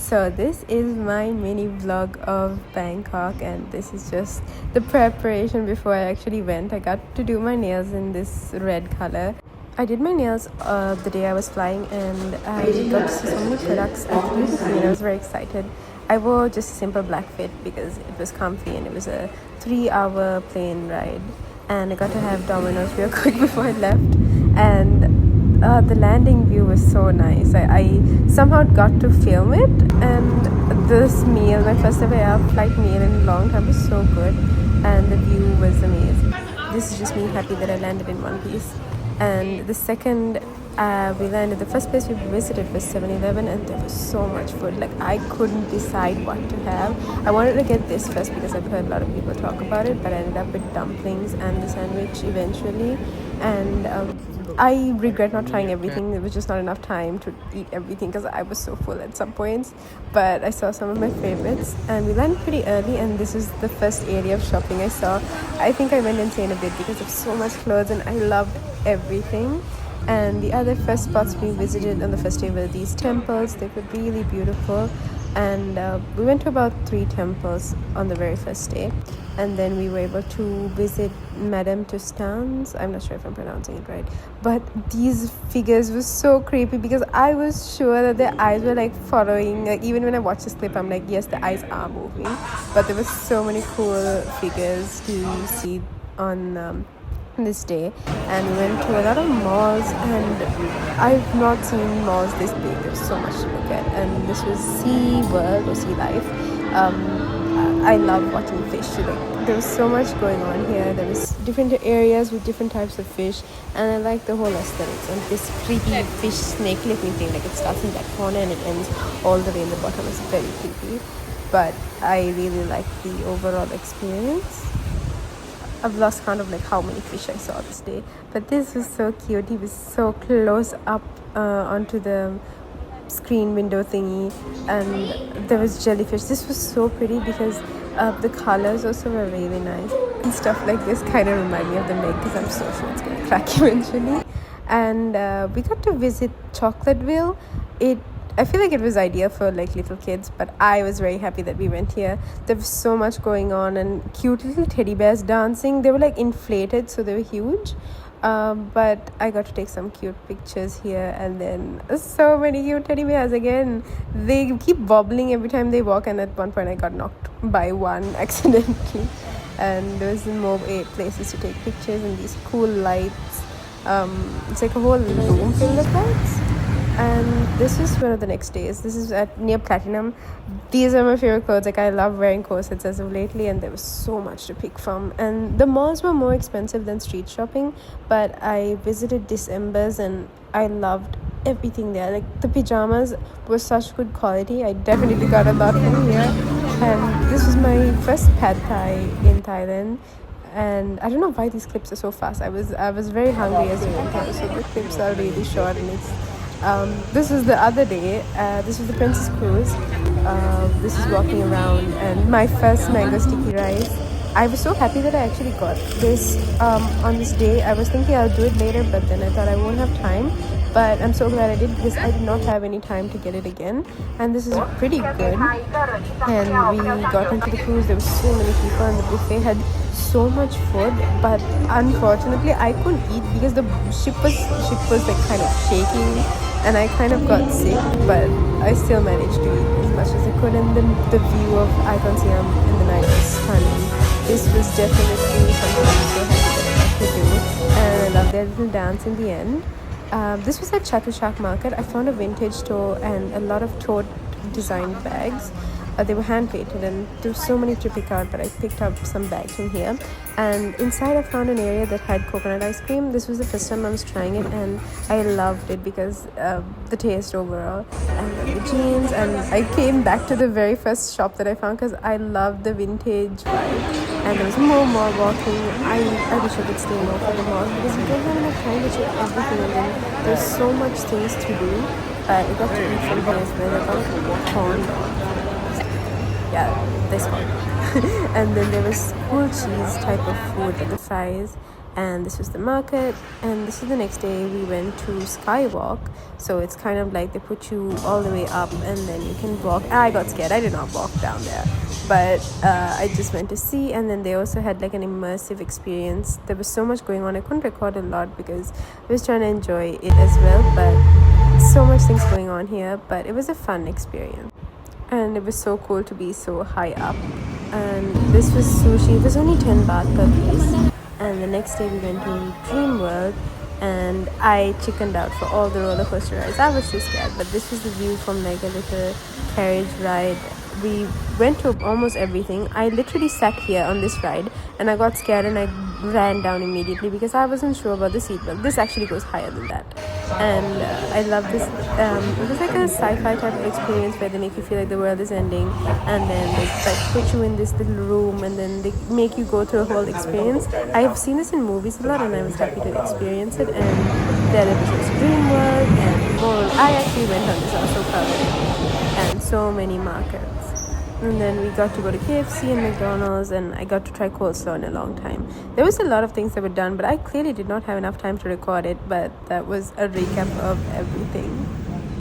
So this is my mini vlog of Bangkok, and this is just the preparation before I actually went. I got to do my nails in this red color. I did my nails the day I was flying, and I got to see so many products at the duty free, and I was very excited. I wore just a simple black fit because it was comfy, and it was a 3-hour plane ride, and I got to have Domino's real quick before I left. And the landing view was so nice. I somehow got to film it, and this meal, my first ever flight meal in a long time, was so good, and the view was amazing. This is just me happy that I landed in one piece. And the second we landed, the first place we visited was 7-Eleven, and there was so much food. Like, I couldn't decide what to have. I wanted to get this first because I've heard a lot of people talk about it, but I ended up with dumplings and the sandwich eventually. And I regret not trying everything. There was just not enough time to eat everything because I was so full at some points. But I saw some of my favorites, and we landed pretty early, and this is the first area of shopping I saw. I think I went insane a bit because of so much clothes, and I loved everything. And the other first spots we visited on the first day were these temples. They were really beautiful, and we went to about 3 temples on the very first day, and then we were able to visit Madame Tussauds. I'm not sure if I'm pronouncing it right, but these figures were so creepy because I was sure that their eyes were like following, like even when I watched this clip I'm like, yes, the eyes are moving. But there were so many cool figures to see on this day, and we went to a lot of malls, and I've not seen malls this big. There's so much to look at, and this was Sea World or Sea Life. I love watching fish. Like, there was so much going on here. There was different areas with different types of fish, and I like the whole aesthetics. And this creepy fish snake looking thing, like it starts in that corner and it ends all the way in the bottom, is very creepy. But I really like the overall experience. I've lost count of like how many fish I saw this day, but this was so cute. He was so close up onto the screen window thingy, and there was jellyfish. This was so pretty because the colors also were really nice, and stuff like this kind of remind me of the Meg because I'm so sure it's gonna crack eventually. And we got to visit Chocolateville. I feel like it was ideal for like little kids, but I was very happy that we went here. There was so much going on, and cute little teddy bears dancing. They were like inflated, so they were huge. But I got to take some cute pictures here, and then so many cute teddy bears again. They keep wobbling every time they walk, and at one point I got knocked by one accidentally. And there was more 8 places to take pictures, and these cool lights. It's like a whole room filled with lights. And this is one of the next days. This is near Platinum. These are my favorite clothes. Like, I love wearing corsets as of lately, and there was so much to pick from. And the malls were more expensive than street shopping, but I visited December's, and I loved everything there. Like, the pajamas were such good quality. I definitely got a lot from here. And this was my first pad thai in Thailand. And I don't know why these clips are so fast. I was very hungry, as you can tell, so the clips are really short, and it's this was the other day. This was the Princess Cruise. This is walking around, and my first mango sticky rice. I was so happy that I actually got this on this day. I was thinking I'll do it later, but then I thought I won't have time. But I'm so glad I did, because I did not have any time to get it again. And this is pretty good. And we got into the cruise. There were so many people, and the buffet had so much food. But unfortunately, I couldn't eat because the ship was like kind of shaking, and I kind of got sick. But I still managed to eat as much as I could. And then the view of Icon Siam in the night was stunning. This was definitely something I'm so happy that I got to do. And I love their little dance in the end. This was at Chatuchak Market. I found a vintage store and a lot of tote designed bags. They were hand painted, and there were so many to pick out, but I picked up some bags from here. And inside I found an area that had coconut ice cream. This was the first time I was trying it, and I loved it because the taste overall, and the jeans. And I came back to the very first shop that I found because I loved the vintage vibe. And there was more walking. I wish I could stay more for the mall because you don't have enough time to check everything, and then there's so much things to do. I got to eat from here as well. I got corn dog. Yeah, this one. And then there was cool cheese type of food, like the fries. and this was the market. And this is the next day. We went to Skywalk, so it's kind of like they put you all the way up and then you can walk. I got scared. I did not walk down there, but I just went to see. And then they also had like an immersive experience. There was so much going on. I couldn't record a lot because I was trying to enjoy it as well, but so much things going on here. But it was a fun experience, and it was so cool to be so high up. And this was sushi. It was only 10 baht per piece. And the next day we went to Dream World, and I chickened out for all the roller coaster rides. I was too scared, but this was the view from like a little carriage ride. We went to almost everything. I literally sat here on this ride and I got scared and I ran down immediately because I wasn't sure about the seatbelt. This actually goes higher than that. And I love this. It was like a sci-fi type of experience where they make you feel like the world is ending, and then they like put you in this little room and then they make you go through a whole experience. I've seen this in movies a lot and I was happy to experience it. And there was this Dream World and more. I actually went on this. I was so proud of it. And so many markets. And then we got to go to KFC and McDonald's, and I got to try coleslaw in a long time. There was a lot of things that were done, but I clearly did not have enough time to record it, but that was a recap of everything.